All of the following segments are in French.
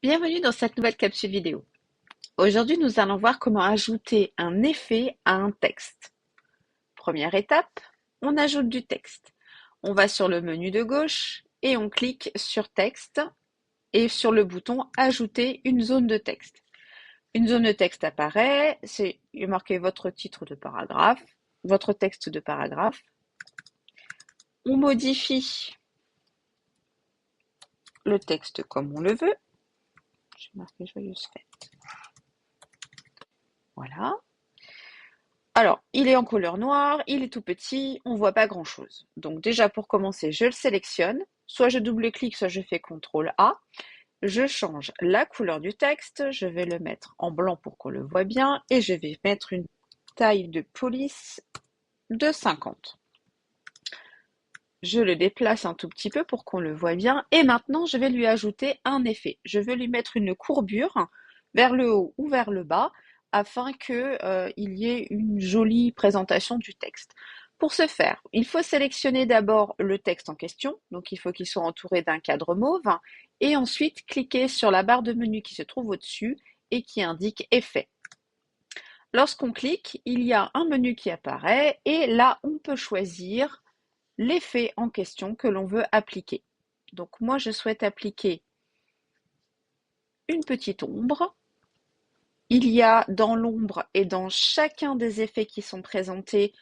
Bienvenue dans cette nouvelle capsule vidéo. Aujourd'hui, nous allons voir comment ajouter un effet à un texte. Première étape, on ajoute du texte. On va sur le menu de gauche et on clique sur texte et sur le bouton ajouter une zone de texte. Une zone de texte apparaît, c'est marqué votre titre de paragraphe, votre texte de paragraphe. On modifie le texte comme on le veut. Je vais marquer joyeuse fête. Voilà. Alors, il est en couleur noire, il est tout petit, on voit pas grand-chose. Donc déjà pour commencer, je le sélectionne, soit je double-clique, soit je fais CTRL A. Je change la couleur du texte, je vais le mettre en blanc pour qu'on le voit bien et je vais mettre une taille de police de 50. Je le déplace un tout petit peu pour qu'on le voit bien et maintenant je vais lui ajouter un effet. Je vais lui mettre une courbure vers le haut ou vers le bas afin qu'il y ait une jolie présentation du texte. Pour ce faire, il faut sélectionner d'abord le texte en question, donc il faut qu'il soit entouré d'un cadre mauve, et ensuite cliquer sur la barre de menu qui se trouve au-dessus et qui indique Effet. Lorsqu'on clique, il y a un menu qui apparaît et là on peut choisir l'effet en question que l'on veut appliquer. Donc moi je souhaite appliquer une petite ombre. Il y a dans l'ombre et dans chacun des effets qui sont présentés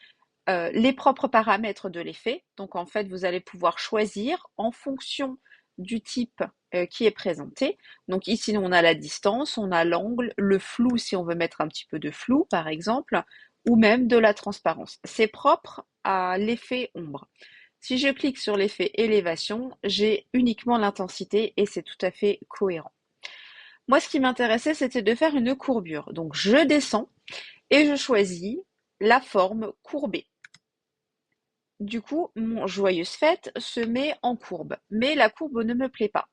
les propres paramètres de l'effet. Donc en fait, vous allez pouvoir choisir en fonction du type qui est présenté. Donc ici, on a la distance, on a l'angle, le flou si on veut mettre un petit peu de flou par exemple, ou même de la transparence. C'est propre à l'effet ombre. Si je clique sur l'effet élévation, j'ai uniquement l'intensité et c'est tout à fait cohérent. Moi, ce qui m'intéressait, c'était de faire une courbure. Donc, je descends et je choisis la forme courbée. Du coup, mon joyeuse fête se met en courbe, mais la courbe ne me plaît pas.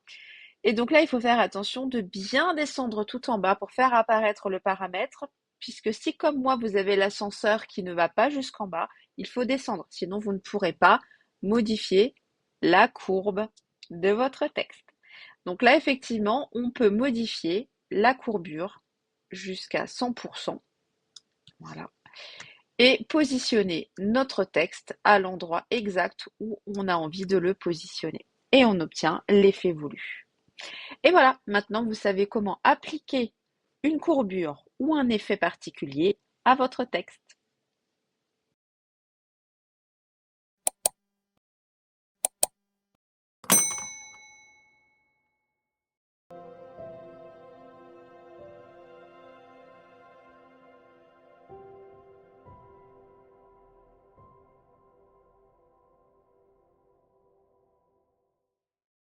Et donc là, il faut faire attention de bien descendre tout en bas pour faire apparaître le paramètre, puisque si comme moi, vous avez l'ascenseur qui ne va pas jusqu'en bas, il faut descendre, sinon vous ne pourrez pas modifier la courbe de votre texte. Donc là, effectivement, on peut modifier la courbure jusqu'à 100%. Voilà. Et positionner notre texte à l'endroit exact où on a envie de le positionner. Et on obtient l'effet voulu. Et voilà, maintenant vous savez comment appliquer une courbure ou un effet particulier à votre texte.